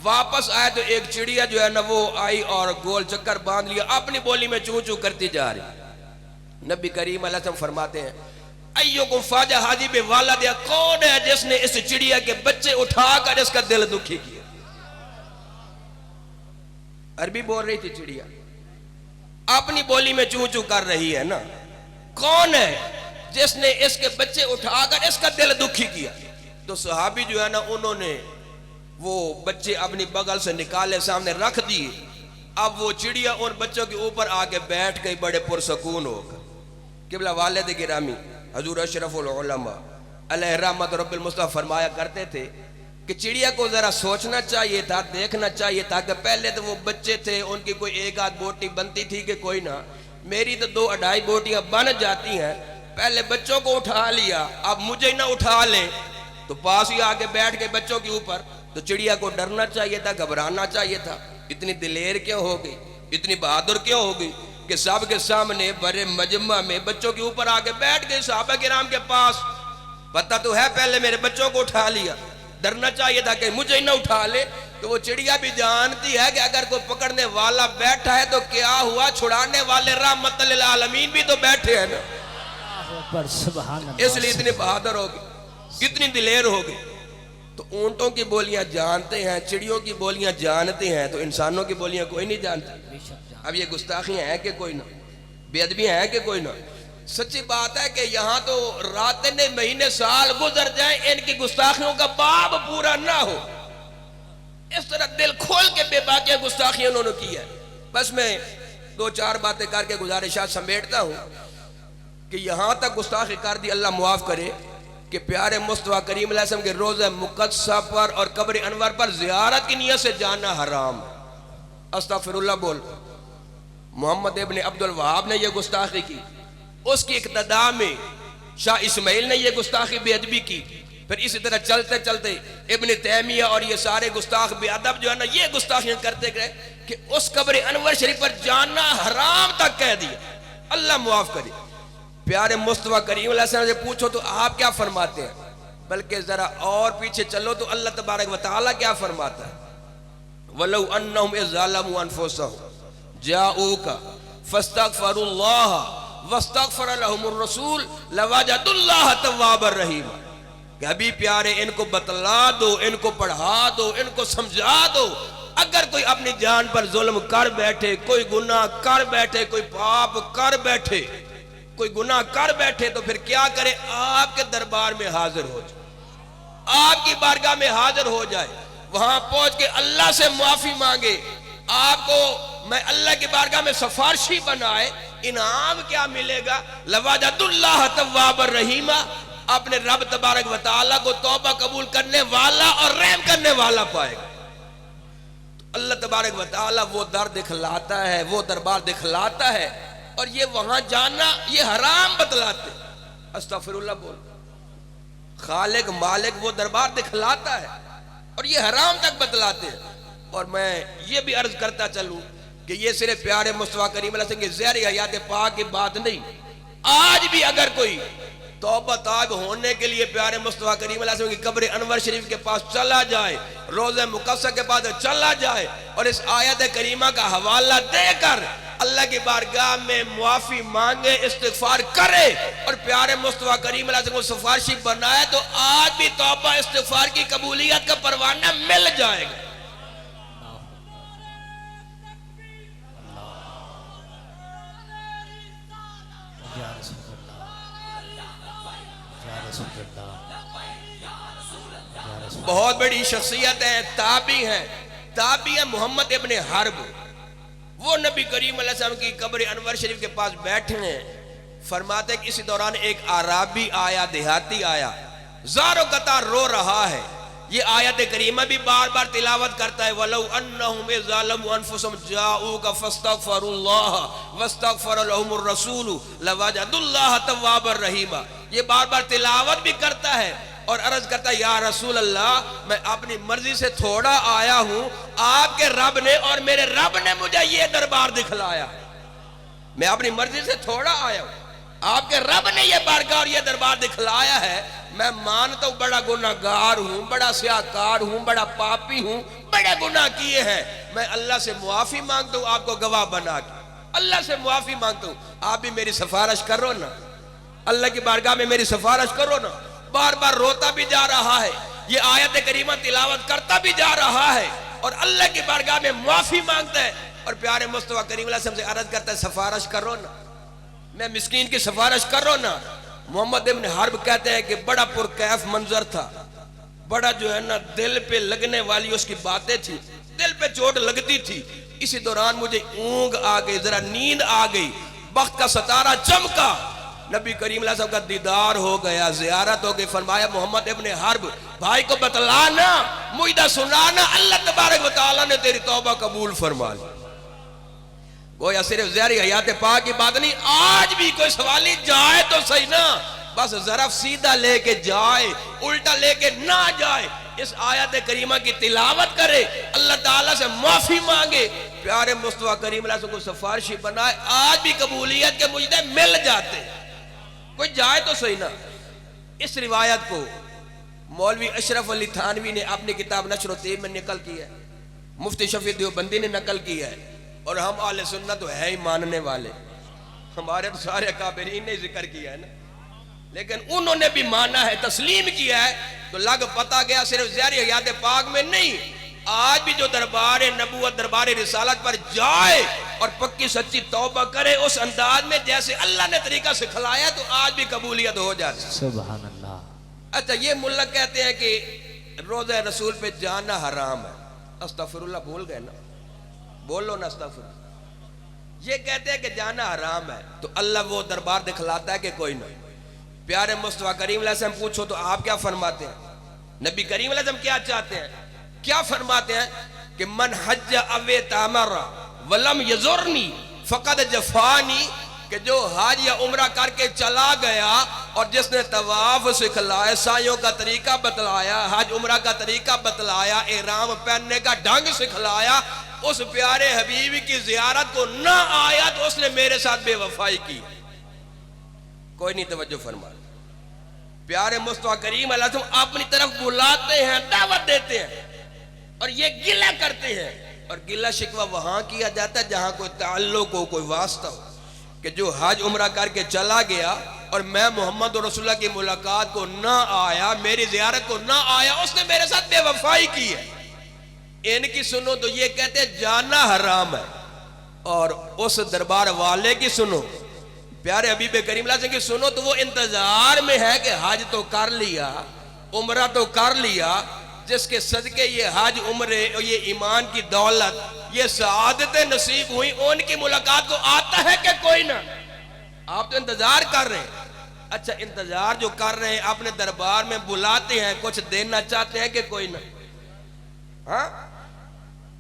वापस आए तो एक चिड़िया जो है ना वो आई और गोल चक्कर बांध लिया, अपनी बोली में चू चू करती जा रही। नबी करीम अलैहि सल्लम फरमाते हैं, अय्युकुम फाजा हाजी बे वाला दिया, कौन है जिसने इस चिड़िया के बच्चे उठाकर इसका दिल दुखी किया। अरबी बोल रही थी चिड़िया, अपनी बोली में चू चू कर रही है ना, कौन है जिसने इसके बच्चे उठाकर इसका दिल दुखी किया। तो सहाबी जो है ना उन्होंने वो बच्चे अपनी बगल से निकाले, सामने रख दिए। अब वो चिड़िया उन बच्चों के ऊपर आके बैठ गई बड़े पुरसकून होकर। किबला वालिद गिरामी हजूर अशरफुल उलमा अलैहि रहमत रब्बिल मुस्तफा फरमाया करते थे कि चिड़िया को जरा सोचना चाहिए था, देखना चाहिए था कि पहले तो वो बच्चे थे, उनकी कोई एक आध बोटी बनती थी कि कोई ना, मेरी तो 2-2.5 बोटियां बन जाती हैं। पहले बच्चों को उठा लिया, अब मुझे ना उठा ले तो पास ही आके बैठ गए बच्चों के ऊपर। तो चिड़िया को डरना चाहिए था, घबराना चाहिए था। इतनी दिलेर क्यों हो गई, इतनी बहादुर क्यों हो गई कि सब के सामने बड़े मजमा में बच्चों के ऊपर आके बैठ गई सहाबा किराम के पास। पता तो है पहले मेरे बच्चों को उठा लिया, डरना चाहिए था कि मुझे न उठा ले। तो वो चिड़िया भी जानती है कि अगर कोई पकड़ने वाला बैठा है तो क्या हुआ, छुड़ाने वाले रहमत लिल आलमीन भी तो बैठे हैं ना, इसलिए इतनी बहादुर हो गई, इतनी दिलेर हो गई। तो ऊंटों की बोलियां जानते हैं, चिड़ियों की बोलियां जानते हैं, तो इंसानों की बोलियां कोई नहीं जानते। अब ये गुस्ताखियां हैं कि कोई ना, बेअदबियां हैं कि कोई ना। सच्ची बात है कि यहाँ तो रातें ने महीने साल गुजर जाए, इनकी गुस्ताखियों का बाब पूरा ना हो। इस तरह दिल खोल के बेबाकिया गुस्ताखियां उन्होंने की है। बस मैं 2-4 बातें करके गुजारिशात समेटता हूँ कि यहाँ तक गुस्ताखी कर दी, अल्लाह मुआफ करे, कि प्यारे मुस्तफा करीम अलैहि सल्लम के रोज़े मुक़द्दसा पर और कब्र अनवर पर ज़ियारत की नियत से जाना हराम। अस्तग़फिरुल्लाह बोल। मोहम्मद इब्न अब्दुल वहाब ने यह गुस्ताखी की, उसकी इक्तदा में शाह इस्माइल ने यह गुस्ताखी बेअदबी की, फिर इसी तरह चलते चलते इब्न तैमिया और ये सारे गुस्ताख बेअदब जो है ना ये गुस्ताखियां करते गए कि उस कब्र अनवर शरीफ पर जाना हराम तक कह दिया। अल्लाह मुआफ करे। प्यारे मुस्तफा करीम अलैहि सल्लम से पूछो तो आप क्या फरमाते हैं, बल्कि जरा और पीछे चलो तो अल्लाह तबारक व तआला क्या फरमाता है, वलौ अन्नहुम इज़ ज़लमू अनफुसहुम जाऊका फस्तगफरुल्लाह वस्तगफर लहुमुर रसूल लवजदुल्लाह तव्वाबर रहीम। अभी प्यारे इनको बतला दो, इनको पढ़ा दो, इनको समझा दो। अगर कोई अपनी जान पर जुल्म कर बैठे, कोई गुनाह कर बैठे, कोई पाप कर बैठे, कोई गुनाह कर बैठे, तो फिर क्या करे, आपके दरबार में हाजिर हो जाए, आपकी बारगाह में हाजिर हो जाए, वहां पहुंच के अल्लाह से माफी मांगे, आपको मैं अल्लाह की बारगाह में सिफारिशी बनाए। इनाम क्या मिलेगा, लवजदुल्लाह तव्वाबर रहीमा, अपने रब तबारक व तआला को तौबा कबूल करने वाला और रहम करने वाला पाएगा। तो अल्लाह तबारक व तआला वो दर दिखलाता है, वो दरबार दिखलाता है, और ये वहां जाना ये हराम बतलाते। अस्तगफिरुल्लाह बोल। खालिक मालिक वो दरबार दिखलाता है और ये हराम तक बतलाते हैं। और मैं ये भी अर्ज करता चलूं कि ये सिर्फ प्यारे मुस्तफा करीम अलैहि सल्लम की ज़हरी हयात पाक की बात नहीं, आज भी अगर कोई तौबा ताब होने के लिए प्यारे मुस्तफा करीम अलैहि सल्लम की कब्र अनवर शरीफ के पास चला जाए, रोज़े मुक़द्दसा के पास चला जाए और इस आयत करीमा का हवाला देकर अल्लाह की बारगाह में मुआफी मांगे, इस्तिग़फ़ार करे और प्यारे मुस्तफा करीम अलैहि सल्लम को सिफारिशी बनाए, तो आज भी तौबा इस्तिग़फ़ार की कबूलियत का परवाना मिल जाएगा। बहुत बड़ी शख्सियत है, ताबी है, ताबी है मोहम्मद इब्न हर्ब। वो नबी करीम अलैहि सल्लम की कब्र अनवर शरीफ के पास बैठे हैं। फरमाते कि इसी दौरान एक आराबी आया, देहाती आया, ज़ारो कतार रो रहा है ये आयत करीमा भी बार बार तिलावत करता है, वलौ अन्नहुम ज़ालमू अनफुसहुम जाऊका फस्तगफरुल्लाह वस्तगफर लहुमुर रसूल लवजदुल्लाह तव्वाबर रहीमा। ये बार बार तिलावत भी करता है और अर्ज करता है, या रसूल अल्लाह मैं अपनी मर्जी से थोड़ा आया हूं, आपके रब ने और मेरे रब ने मुझे ये दरबार दिखलाया। मैं अपनी मर्जी से थोड़ा आया हूं, आपके रब ने ये बारगाह और ये दरबार दिखलाया है। मैं मानता हूं बड़ा गुनाहगार हूं, बड़ा स्याकार हूं, बड़ा पापी हूं, बड़े गुनाह किए हैं। मैं अल्लाह से मुआफी मांगता हूं, आपको गवाह बना के अल्लाह से मुआफी मांगता हूं, आप भी मेरी सिफारिश करो ना, अल्लाह की बारगाह में मेरी सिफारिश करो ना। बार बार रोता भी जा रहा है, ये आयत करीमा तिलावत करता भी जा रहा है और अल्लाह की बारगाह में मुआफी मांगता है और प्यारे मुस्तफा करीम अलैहि सल्लम से अर्ज करता है, सिफारिश करो ना, मैं मिस्कीन की सिफारिश करो ना। मोहम्मद इब्न हर्ब कहते हैं कि बड़ा पुरकैफ मंजर था, बड़ा जो है ना दिल पे लगने वाली उसकी बातें थी, दिल पे चोट लगती थी। इसी दौरान मुझे ऊंघ आ गई, जरा नींद आ गई, वक्त का सितारा चमका, नबी करीम अलैहि सल्लम का दीदार हो गया, ज़ियारत हो गई। फरमाया मोहम्मद इब्न हर्ब भाई को बतलाना, मुझे सुनाना, अल्लाह तबारक व तआला ने तेरी तौबा कबूल फरमा ली। वो या सिर्फ ज़ारी हयात पाक की बात नहीं, आज भी कोई सवाली जाए तो सही ना, बस ज़रफ सीधा लेके जाए, उल्टा लेके ना जाए, इस आयत करीमा की तिलावत करे, अल्लाह ताला से माफी मांगे, प्यारे मुस्तफा करीम अलैहि सल्लम को सिफारिशी बनाए, आज भी कबूलियत के मुजदे मिल जाते। कोई जाए तो सही ना। इस रिवायत को मौलवी अशरफ अली थानवी ने अपनी किताब नशर तैब में नकल की है, मुफ्ती शफी देवबंदी ने नकल की है, और हम आले सुन्नत तो है ही मानने वाले, हमारे तो सारे काबिरीन ने जिक्र किया है ना, लेकिन उन्होंने भी माना है, तस्लीम किया है, तो लग पता गया सिर्फ ज़ारी हयात पाक में नहीं, आज भी जो दरबार नबूवत दरबार रिसालत पर जाए और पक्की सच्ची तौबा करे उस अंदाज में जैसे अल्लाह ने तरीका सिखलाया, तो आज भी कबूलियत हो जाती है। सुभान अल्लाह। अच्छा, ये मुल्ला कहते हैं कि रोज़े रसूल पे जाना हराम है। अस्तगफिरुल्लाह बोल गए ना, बोलो ना अस्तगफिरुल्लाह। ये कहते हैं कि जाना हराम है, तो अल्लाह वो दरबार दिखलाता है कि कोई ना। प्यारे मुस्तफा करीम अलैहि सल्लम पूछो तो आप क्या फरमाते हैं, नबी करीम अलैहि सल्लम क्या चाहते हैं, क्या फरमाते हैं कि मन हज अवे तामरा वलम यजुरनी फकद जफानी, कि जो हज या उम्रा करके चला गया और जिसने तवाफ सिखलाया, साइयों का तरीका बतलाया, हज उम्रा का तरीका बतलाया, एहराम पहनने का ढंग सिखलाया, उस प्यारे हबीब की जियारत को ना आया तो उसने मेरे साथ बेवफाई की। कोई नहीं तवज्जो फरमा। प्यारे मुस्तफा करीम अलैहि सल्लम अपनी तरफ बुलाते हैं, दावत देते हैं और ये गिला करते हैं, और गिला शिकवा वहां किया जाता है जहां कोई ताल्लुक हो, कोई वास्ता हो, कि जो हज उम्रा करके चला गया और मैं मोहम्मद और रसूलुल्लाह की मुलाकात को ना आया, मेरी जियारत को ना आया, उसने मेरे साथ बेवफाई की है। इनकी सुनो तो ये कहते हैं जाना हराम है, और उस दरबार वाले की सुनो, प्यारे हबीब करीम अलैहि सल्लम की सुनो तो वो इंतजार में है कि हज तो कर लिया, उम्रा तो कर लिया, जिसके सदके ये हज उम्रे और ये ईमान की दौलत, ये सआदतें नसीब हुई, उनकी मुलाकात को आता है कि कोई ना। आप तो इंतजार कर रहे हैं। अच्छा, इंतजार जो कर रहे हैं, अपने दरबार में बुलाते हैं, कुछ देना चाहते हैं कि कोई ना। हाँ,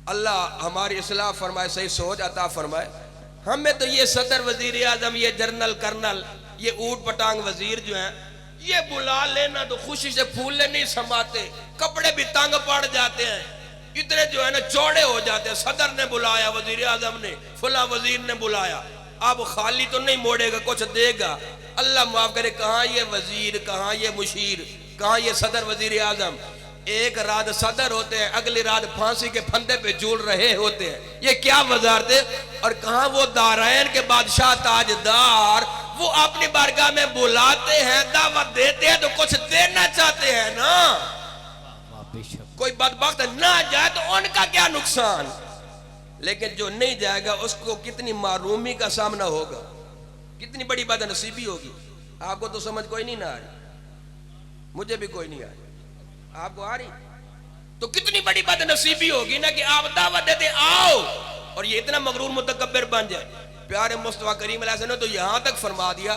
अल्लाह हमारी इस्लाह फरमाए, सही सोच अता फरमाए। हमें तो ये सदर वजीर आजम, ये जनरल कर्नल, ये ऊट पटांग वजीर जो हैं, ये बुला लेना तो खुशी से फूले नहीं समाते, कपड़े भी तंग पड़ जाते हैं, इतने जो है ना चौड़े हो जाते हैं। सदर ने बुलाया, वजीर आजम ने, फला वजीर ने बुलाया, अब खाली तो नहीं मोड़ेगा, कुछ देगा। अल्लाह माफ करे, कहाँ ये वजीर, कहाँ ये मुशीर, कहाँ ये सदर वजीर आजम। एक रात सदर होते हैं, अगली रात फांसी के फंदे पे झूल रहे होते हैं। ये क्या वजारते, और कहाँ वो दारैन के बादशाह ताजदार, वो अपनी बारगाह में बुलाते हैं, दावत देते हैं, तो कुछ देना चाहते हैं ना। कोई बदबख्त ना जाए तो उनका क्या नुकसान, लेकिन जो नहीं जाएगा उसको कितनी मारूमी का सामना होगा, कितनी बड़ी बदनसीबी होगी। आपको तो समझ कोई नहीं ना आ रही, मुझे भी कोई नहीं आ रही, आपको आ रही, तो कितनी बड़ी बदनसीबी होगी ना कि आप दावत देते आओ और ये इतना मगरूर मुतकब्बिर बन जाए। प्यारे मुस्तफा करीम अलैहि सल्लम ने तो यहां तक फरमा दिया,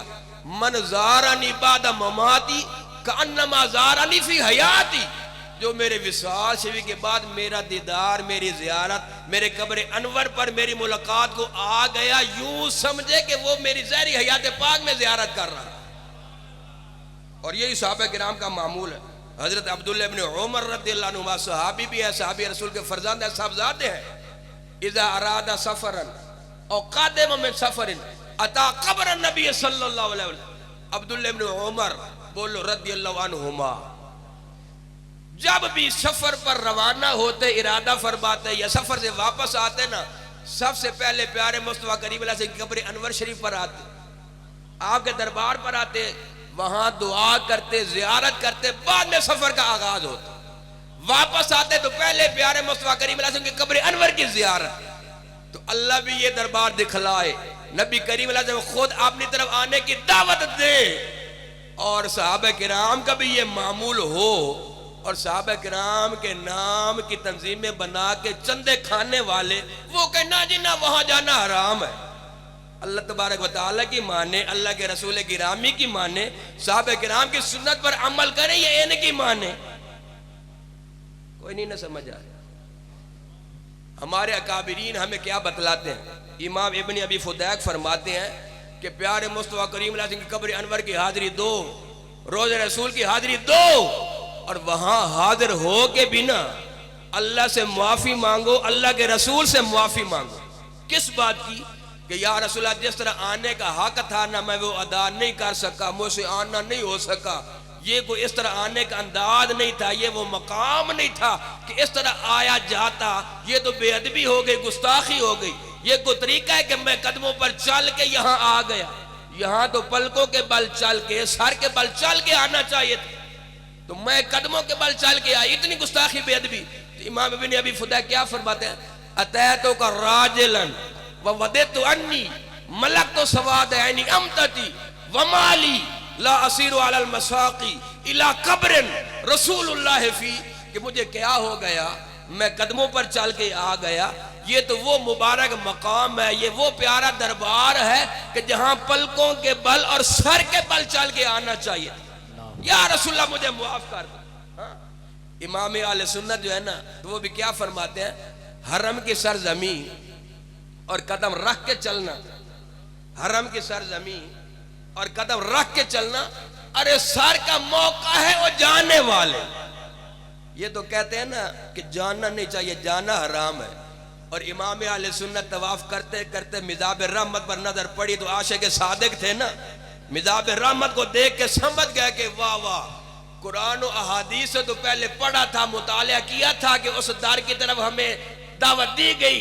मन ज़ारनी बाद ममाती कअन्नमा ज़ारनी फी हयाती, जो मेरे विसाल शरीफ के बाद मेरा दीदार, मेरी ज़ियारत, मेरे कब्र अनवर पर मेरी मुलाकात को आ गया, यूं समझे कि वो मेरी ज़हरी हयात पाक में ज़ियारत कर रहा। और यही सहाबा किराम का मामूल है। हजरत अब्दुल्लाह इब्न उमर रज़ियल्लाहु अन्हु सहाबी भी है, सहाबी रसूल के फरजांद साहबजादे हैं। इज़ा अरादा सफरन और कादिम मिन सफरिन अता कब्र नबी सल्लल्लाहु अलैहि वसल्लम। अब्दुल्लाह इब्न उमर बोलो रज़ियल्लाहु अन्हुमा, जब भी सफर पर रवाना होते, इरादा फरमाते या सफर से वापस आते ना, सबसे पहले प्यारे मुस्तफा करीम अलैहि सल्लम की कब्र अनवर शरीफ पर आते, आपके दरबार पर आते, वहां दुआ करते, जियारत करते, बाद में सफर का आगाज होता। वापस आते तो पहले प्यारे मुस्तफा करीम अलैहि सल्लम की कब्र अनवर की जियारत। तो अल्लाह भी ये दरबार दिखलाए, नबी करीम अलैहि सल्लम खुद अपनी तरफ आने की दावत दे, और सहाबा किराम का भी ये मामूल हो, और सहाबा किराम के नाम की तंजीमें बना के चंदे खाने वाले वो कहना जी ना वहां जाना हराम है। अल्लाह तबारक व तआला की माने, अल्लाह के रसूल गिरामी की माने, सहाबा किराम की सुन्नत पर अमल करें, ये इनकी माने। कोई नहीं ना समझ आया। हमारे अकाबिरीन हमें क्या बतलाते हैं। इमाम इब्न अबी फुदैक फरमाते हैं कि प्यारे मुस्तफा करीम अलैहि सल्लम की कब्र अनवर की हाजिरी दो, रोज़े रसूल की हाजिरी दो, और वहां हाजिर हो के बिना अल्लाह से मुआफी मांगो, अल्लाह के रसूल से मुआफी मांगो। किस बात की? कि या रसूलल्लाह, जिस तरह आने का हक था ना, मैं वो अदा नहीं कर सका, मुझसे आना नहीं हो सका, ये कोई इस तरह आने का अंदाज नहीं था, ये वो मकाम नहीं था कि इस तरह आया जाता, ये तो बेअदबी हो गई, गुस्ताखी हो गई। ये कोई तरीका है कि मैं कदमों पर चल के यहाँ आ गया? यहाँ तो पलकों के बल चल के, सर के बल चल के आना चाहिए था, तो मैं कदमों के बल चल के आई, इतनी गुस्ताखी बेअदबी। तो इमाम इब्न अबी फुदैक क्या फरमाते हैं? अतैतो का राजिलन व वदतु अन्नी मलक तो सवाद ऐनी अमतती व माली ला असीरु अलल मसाकी इला कब्रिन रसूलुल्लाह फी, कि मुझे क्या हो गया, मैं कदमों पर चल के आ गया। ये तो वो मुबारक मकाम है, ये वो प्यारा दरबार है कि जहां पलकों के बल और सर के बल चल के आना चाहिए। या रसूलल्लाह मुझे मुआफ कर दो। इमाम आले सुन्नत जो है ना, तो वो भी क्या फरमाते हैं? हरम की सरजमी और कदम रख के चलना, हरम की सरजमी और कदम रख के चलना, अरे सर का मौका है वो जाने वाले। ये तो कहते हैं ना कि जानना नहीं चाहिए, जाना हराम है। और इमाम आले सुन्नत तवाफ करते करते मिजाब रहमत पर नजर पड़ी तो आशिक सादिक थे ना, मिजाब रहमत को देख के समझ गए कि वाह वाह, कुरान और अहादीस से तो पहले पढ़ा था, मुतालिया किया था कि उस दर की तरफ हमें दावत दी गई,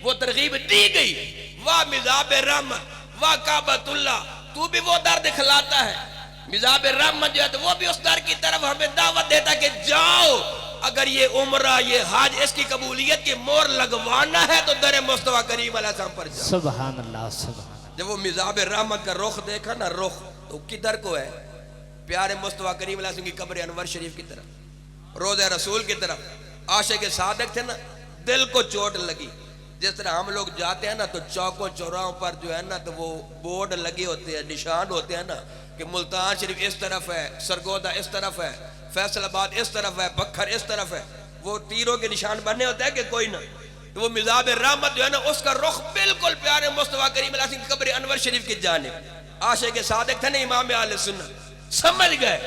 वो तरगीब दी गई। वाह मिजाब रहमत, वाह काबतुल्लाह, तू भी वो दर दिखलाता है। मिजाब रहमत जो है तो वो भी उस दर की तरफ हमें दावत देता कि जाओ, अगर ये उम्रा, ये हज, इसकी कबूलियत की मोहर लगवाना है तो दर मुस्तफा करीम अलैहि सल्लम पर जाओ। सुभान अल्लाह, सुभान। जब वो मिजाब रहमत का रुख देखा ना, रुख तो किधर को है? प्यारे मुस्तफा करीम अलैहि सल्लम की कब्र अनवर शरीफ की तरफ, रोज़े रसूल की तरफ। आशिक सादिक थे ना, दिल को चोट लगी। जिस तरह हम लोग जाते हैं ना तो चौकों चौराहों पर जो है ना, तो वो बोर्ड लगे होते हैं, निशान होते हैं ना कि मुल्तान शरीफ इस तरफ है, सरगोदा इस तरफ है, फैसलाबाद इस तरफ है, बखर इस तरफ है, वो तीरों के निशान बने होते हैं कि कोई ना। तो वो मिजाब रहमत जो है ना, उसका रुख बिल्कुल प्यारे मुस्तफा करीम अलैहि सल्लम की कब्र अनवर शरीफ की जानिब। आशिक सादिक थे ना इमाम आले सुन्नत, समझ गए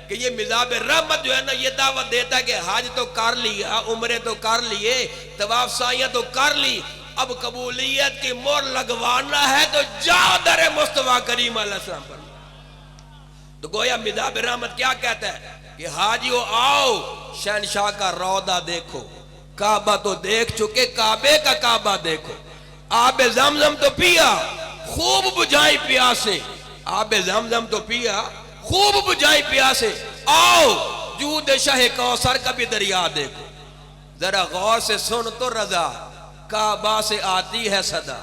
कि ये मिजाब रहमत जो है ना, ये दावत देता है कि हज तो कर लिया, उम्रे तो कर लिए, तवाफ साइयां तो कर ली, अब कबूलियत की मोहर लगवाना है तो जाओ दर मुस्तफा करीम अलैहि सल्लम पर। तो गोया मिजाब रहमत क्या कहता है कि हाजियो आओ, शहनशाह का रौदा देखो, काबा तो देख चुके, काबे का काबा देखो, आबे जमजम तो पिया, खूब बुझाई प्यासे, आबे जमजम तो पिया, खूब बुझाई प्यासे, आओ जूद शाह कौसर का भी दरिया देखो, जरा गौर से सुन तो रजा, काबा से आती है सदा,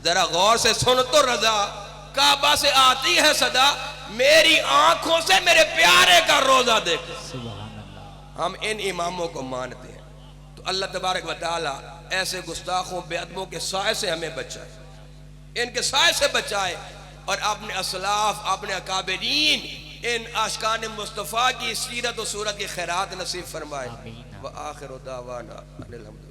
जरा गौर से सुन तो रजा, काबा से आती है सदा, मेरी आंखों से मेरे प्यारे का रोजा देखो। सुभान अल्लाह। हम इन इमामों को मानते हैं, तो अल्लाह तबारक व तआला ऐसे गुस्ताखों बेअदबों के साए से हमें बचाए, इनके साए से बचाए, और अपने असलाफ, अपने अकाबरीन इन आशिकान मुस्तफ़ा की सीरत और सूरत की खैरात नसीब फरमाए। आमीन। व आखिर दावाना अनिल हम्दुलिल्लाह।